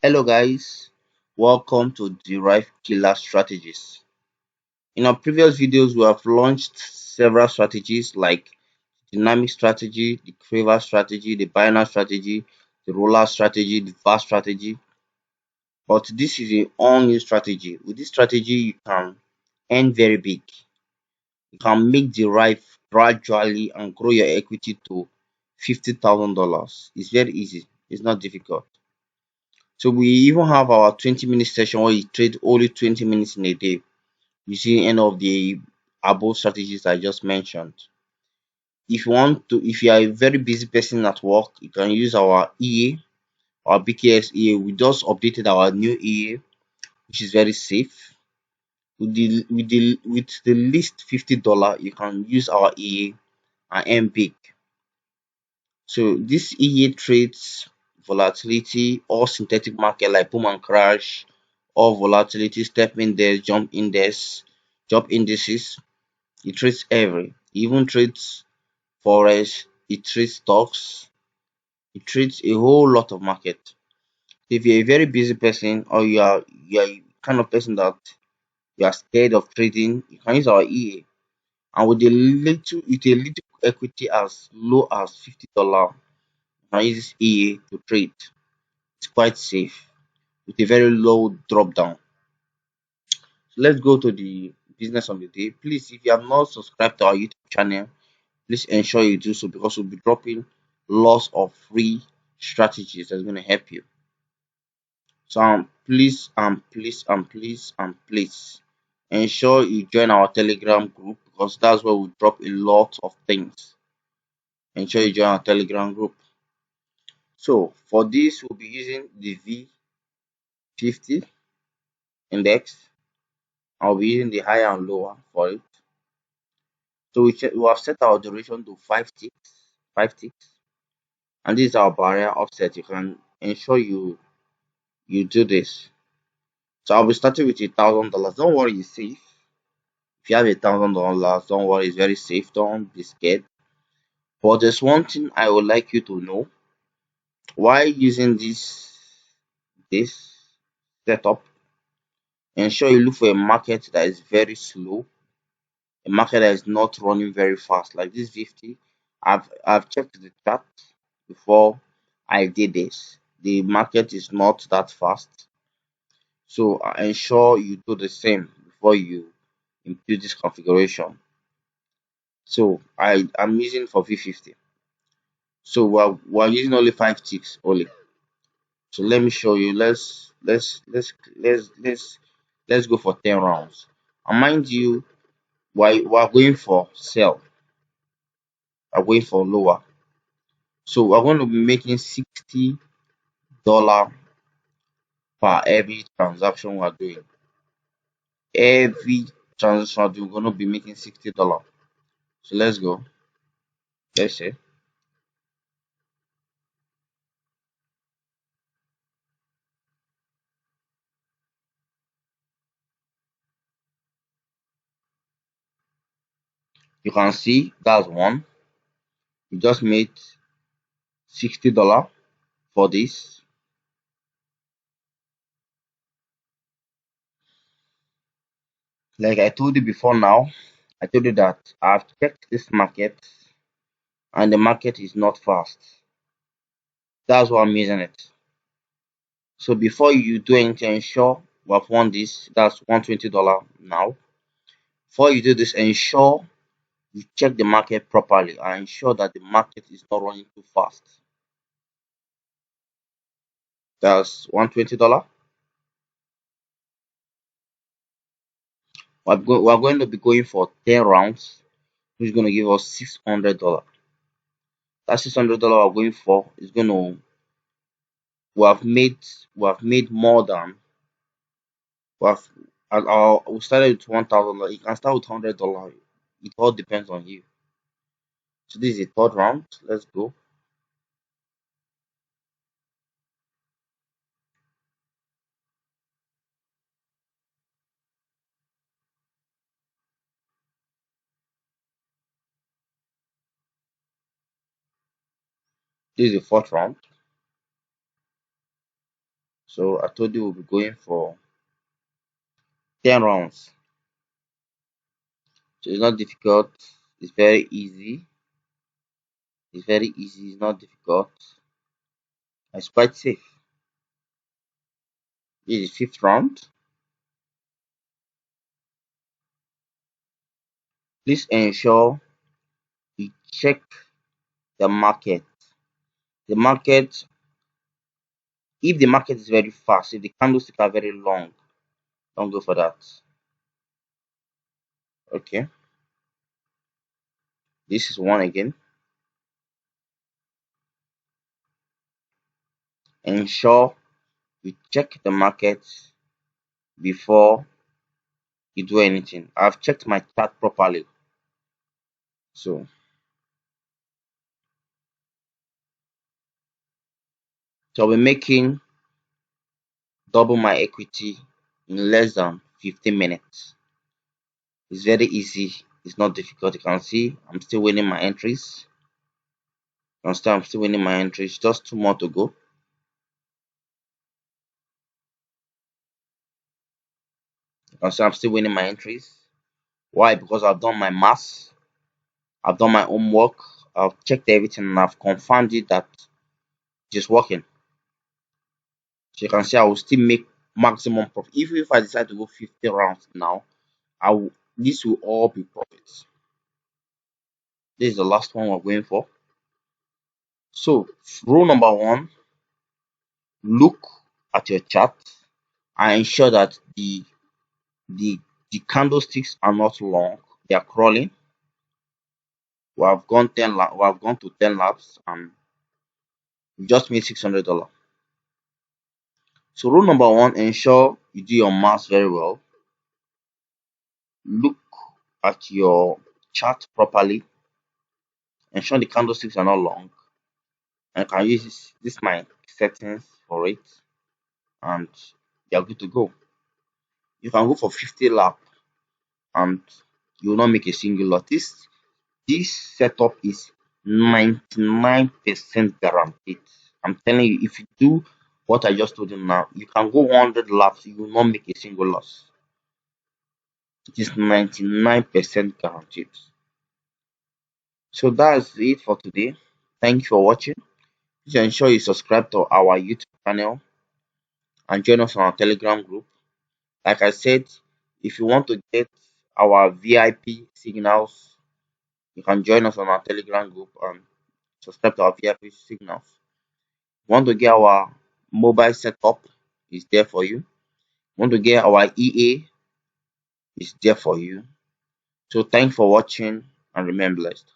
Hello guys, welcome to Derive Killer Strategies. In our previous videos, we have launched several strategies like dynamic strategy, the craver strategy, the binary strategy, the roller strategy, the fast strategy. But this is a all new strategy. With this strategy, you can earn very big. You can make Derive gradually and grow your equity to $50,000. It's very easy. It's not difficult. So we even have our 20-minute session where you trade only 20 minutes in a day using any of the above strategies I just mentioned. If you are a very busy person at work, you can use our EA, our BKS EA. We just updated our new EA, which is very safe. With the least $50, you can use our EA and earn big. So this EA trades volatility or synthetic market like boom and crash, or volatility, step index, jump indices. It trades every. It even trades forex. It trades stocks. It trades a whole lot of market. If you're a very busy person or you are a kind of person that you are scared of trading, you can use our EA. And with a little equity as low as $50, you can use this EA to trade. It's quite safe with a very low drop down. So let's go to the business of the day. Please, if you have not subscribed to our YouTube channel, please ensure you do so because we'll be dropping lots of free strategies that's going to help you. So please ensure you join our Telegram group because that's where we drop a lot of things. Ensure you join our Telegram group. So for this, we'll be using the V50 index. I'll be using the higher and lower for it. So we have set our duration to 5 ticks, and this is our barrier offset. You can ensure you do this. So I'll be starting with $1,000. Don't worry, it's safe. If you have $1,000, don't worry, it's very safe. Don't be scared. But there's one thing I would like you to know. Why using this setup, ensure you look for a market that is very slow, a market that is not running very fast. Like this 50, I've checked the chart before I did this. The market is not that fast. So ensure you do the same before you input this configuration. So I'm using for V50. So we're using only 5 ticks only. So let me show you. Let's go for 10 rounds. And mind you, we're going for sell. We're going for lower. So we're going to be making $60 per every transaction we're doing. Every transaction we're doing, we're going to be making $60. So let's go. Let's say you can see that's one. You just made $60 for this. Like I told you before now, I told you that I've checked this market and the market is not fast. That's why I'm using it. So before you do anything, ensure we have won this. That's $120 now. Before you do this, ensure you check the market properly and ensure that the market is not running too fast. That's $120. We're going to be going for 10 rounds, which is going to give us $600. That $600 we're going for is going to we have made more than we have. We started with $1,000. You can start with $100. It all depends on you. So this is the third round. Let's go. This is the fourth round. So I told you we'll be going for 10 rounds. So it's not difficult, it's very easy. It's very easy, it's not difficult. It's quite safe. This is fifth round. Please ensure you check the market. The market, if the market is very fast, if the candlestick are very long, don't go for that. Okay, this is one again. Ensure you check the market before you do anything. I've checked my chart properly. So I'll be making double my equity in less than 15 minutes. It's very easy. It's not difficult. You can see I'm still winning my entries. You can see I'm still winning my entries. Just two more to go. You can see I'm still winning my entries. Why? Because I've done my maths. I've done my homework. I've checked everything and I've confirmed it that it's working. So you can see I will still make maximum profit. Even if I decide to go 50 rounds now, this will all be profits. This is the last one we're going for. So rule number one, look at your chart and ensure that the the candlesticks are not long, they are crawling. We have gone to 10 laps and we just made $600. So rule number one, ensure you do your maths very well. Look at your chart properly. Ensure the candlesticks are not long. And you can use this my settings for it and you're good to go. You can go for 50 lap and you will not make a single lot. This setup is 99% guaranteed. I'm telling you, if you do what I just told you now, you can go 100 laps, you will not make a single loss. It is 99% guaranteed. So that's it for today. Thank you for watching. Please ensure you subscribe to our YouTube channel and join us on our Telegram group. Like I said, if you want to get our VIP signals, you can join us on our Telegram group and subscribe to our VIP signals. Want to get our mobile setup, is there for you. Want to get our EA, is there for you. So thanks for watching and remain blessed.